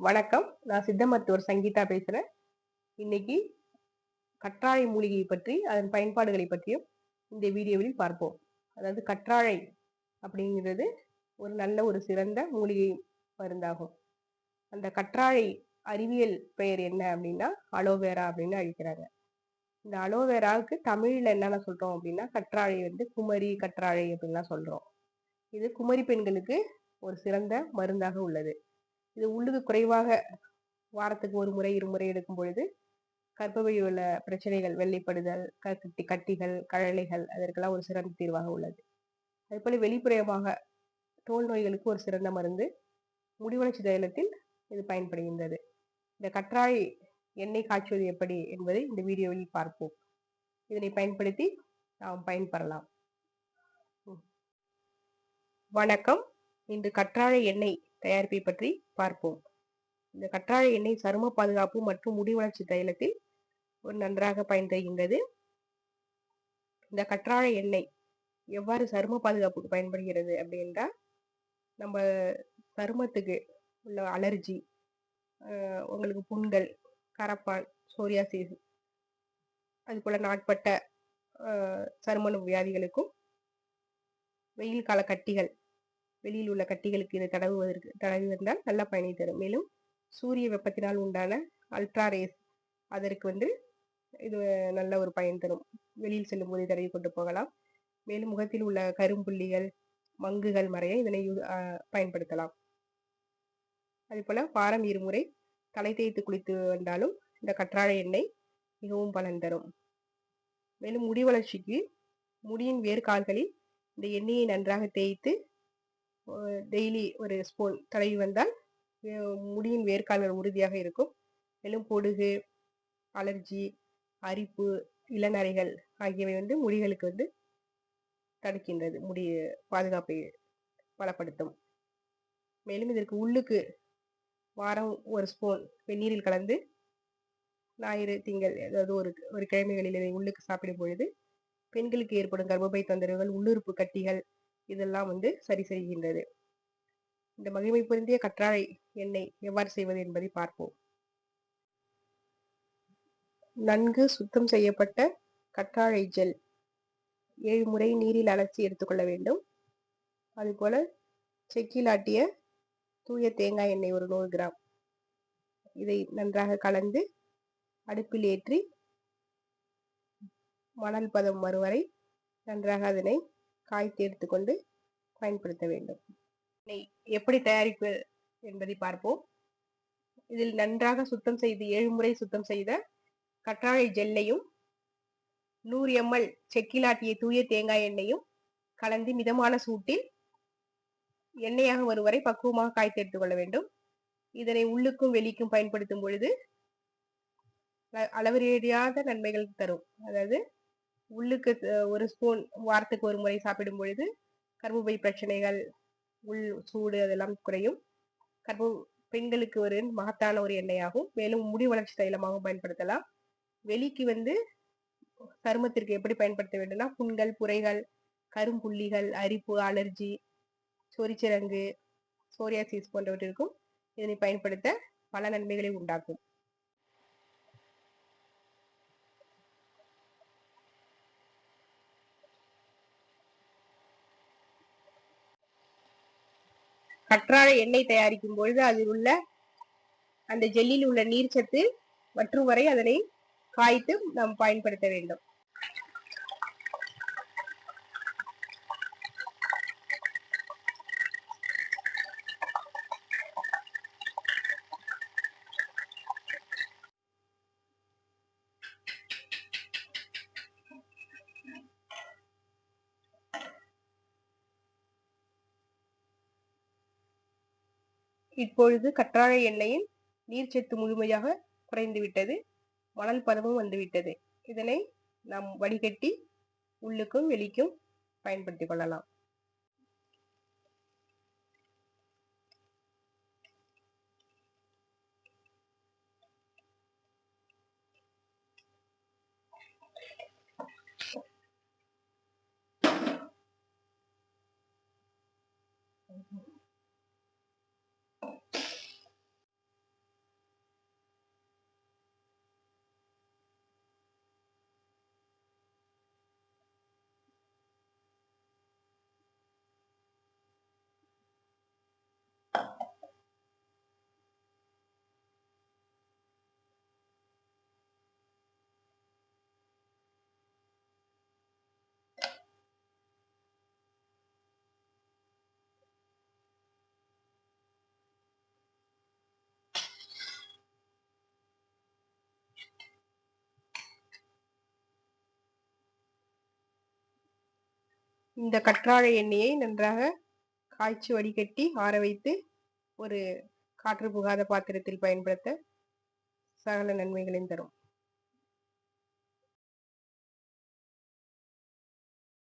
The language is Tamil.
வணக்கம். நான் சித்த மருத்துவர் சங்கீதா பேசுறேன். இன்னைக்கு கற்றாழை மூலிகையை பற்றி, அதன் பயன்பாடுகளை பற்றியும் இந்த வீடியோவில் பார்ப்போம். அதாவது கற்றாழை அப்படிங்கிறது ஒரு சிறந்த மூலிகை மருந்தாகும். அந்த கற்றாழை அறிவியல் பெயர் என்ன அப்படின்னா, அலோவேரா அப்படின்னு அழைக்கிறாங்க. இந்த அலோவேராவுக்கு தமிழ்ல என்னென்ன சொல்றோம் அப்படின்னா, கற்றாழை குமரி கற்றாழை அப்படின்லாம் சொல்றோம். இது குமரி பெண்களுக்கு ஒரு சிறந்த மருந்தாக உள்ளது. இது உள்ளுக்கு குறைவாக வாரத்துக்கு ஒரு முறை இருமுறை எடுக்கும் பொழுது கர்ப்பப்பை உள்ள பிரச்சனைகள், வெள்ளைப்படுதல், கட்டிகள், கழலைகள் அதற்கெல்லாம் ஒரு சிறந்த தீர்வாக உள்ளது. அதே போல வெளிப்புறமாக தோல் நோய்களுக்கு ஒரு சிறந்த மருந்து. முடிவளர்ச்சி தைலத்தில் இது பயன்படுகின்றது. இந்த கற்றாழை எண்ணெய் காய்ச்சுவது எப்படி என்பதை இந்த வீடியோவில் பார்ப்போம். இதனை பயன்படுத்தி நாம் பயன்பெறலாம். வணக்கம். இன்று கற்றாழை எண்ணெய் தயாரிப்பை பற்றி பார்ப்போம். இந்த கற்றாழை எண்ணெய் சரும பாதுகாப்பு மற்றும் முடி வளர்ச்சி தைலத்தில் ஒரு நன்றாக பயன் தருகின்றது. இந்த கற்றாழை எண்ணெய் எவ்வாறு சரும பாதுகாப்புக்கு பயன்படுகிறது அப்படின்றா, நம்ம சருமத்துக்கு உள்ள அலர்ஜி, உங்களுக்கு புண்கள், கரப்பான், சோரியாசிஸ், அது போல நாட்பட்ட சரும வியாதிகளுக்கும், வெயில் கால கட்டிகள், வெளியில் உள்ள கட்டிகளுக்கு இதை தடவி வந்தால் நல்ல பயனை தரும். மேலும் சூரிய வெப்பத்தினால் உண்டான அல்ட்ரா ரேஸ் அதற்கு இது நல்ல ஒரு பயன் தரும். வெளியில் செல்லும் போது தடவி கொண்டு போகலாம். மேலும் முகத்தில் உள்ள கரும்புள்ளிகள், மங்குகள் மறைய இதனை பயன்படுத்தலாம். அதே போல வாரம் இருமுறை தலை தேய்த்து குளித்து வந்தாலும் இந்த கற்றாழை எண்ணெய் மிகவும் பலன் தரும். மேலும் முடி வளர்ச்சிக்கு முடியின் வேர்கால்களில் இந்த எண்ணெயை நன்றாக தேய்த்து டெய்லி ஒரு ஸ்பூன் தடவி வந்தால் முடியின் வேர்க்கால்கள் உறுதியாக இருக்கும். மேலும் பொடுகு, அலர்ஜி, அரிப்பு, இளநரைகள் ஆகியவை முடிகளுக்கு தடுக்கின்றது. முடி பாதுகாப்பை பலப்படுத்தும். மேலும் இதற்கு உள்ளுக்கு வாரம் ஒரு ஸ்பூன் வெந்நீரில் கலந்து ஞாயிறு, திங்கள் ஏதாவது ஒரு கிழமைகளில் இதை உள்ளுக்கு சாப்பிடும் பொழுது பெண்களுக்கு ஏற்படும் கர்ப்பப்பை தொந்தரவுகள், உள்ளுறுப்பு கட்டிகள் இதெல்லாம் சரி செய்கின்றது. இந்த மகிமை பொருந்திய கற்றாழை எண்ணெய் எவ்வாறு செய்வது என்பதை பார்ப்போம். நன்கு சுத்தம் செய்யப்பட்ட கற்றாழை ஜெல் 7 முறை நீரில் அலசி எடுத்துக்கொள்ள வேண்டும். அதுபோல செக்கில் ஆட்டிய தூய தேங்காய் எண்ணெய் ஒரு 100 கிராம் இதை நன்றாக கலந்து அடுப்பில் ஏற்றி மணல் பதம் வரும் வரை நன்றாக அதனை காய்த்து எடுத்துக்கொண்டு பயன்படுத்த வேண்டும். எப்படி தயாரிப்பு என்பதை பார்ப்போம். இதில் நன்றாக சுத்தம் செய்து 7 முறை சுத்தம் செய்த கற்றாழை ஜெல்லையும் 100 ml செக்கிலாட்டிய தூய தேங்காய் எண்ணெயும் கலந்து மிதமான சூட்டில் எண்ணெயாக வரும் வரை பக்குவமாக காய்த்து எடுத்துக்கொள்ள வேண்டும். இதனை உள்ளுக்கும் வெளிக்கும் பயன்படுத்தும் பொழுது அளவறியாத நன்மைகள் தரும். அதாவது உள்ளுக்கு ஒரு ஸ்பூன் வாரத்துக்கு ஒரு முறை சாப்பிடும் பொழுது கர்ப்பப்பை பிரச்சனைகள், உள் சூடு அதெல்லாம் குறையும். பெண்களுக்கு ஒரு மகத்தான ஒரு எண்ணெயாகும். மேலும் முடி வளர்ச்சி தைலமாகவும் பயன்படுத்தலாம். வெளிக்கு சருமத்திற்கு எப்படி பயன்படுத்த வேண்டும்னா, புண்கள், புரைகள், கரும்புள்ளிகள், அரிப்பு, அலர்ஜி, சொரிச்சிரங்கு, சோரியாசிஸ் போன்றவற்றிற்கும் இதனை பயன்படுத்த பல நன்மைகளை உண்டாக்கும். கற்றாழை எண்ணெய் தயாரிக்கும் பொழுது அதில் உள்ள அந்த ஜெல்லில் உள்ள நீர்ச்சத்து வற்றும் வரை அதனை காய்த்து நாம் பயன்படுத்த வேண்டும். இப்பொழுது கற்றாழை எண்ணெயின் நீர்ச்சத்து முழுமையாக குறைந்துவிட்டது, மணல் பதமும் வந்துவிட்டது. இதனை நாம் வடிகட்டி உள்ளுக்கும் வெளிக்கும் பயன்படுத்திக் கொள்ளலாம். இந்த கற்றாழை எண்ணெயை நன்றாக காய்ச்சி வடிகட்டி ஆற வைத்து ஒரு காற்று புகாத பாத்திரத்தில் பயன்படுத்த சகல நன்மைகளையும் தரும்.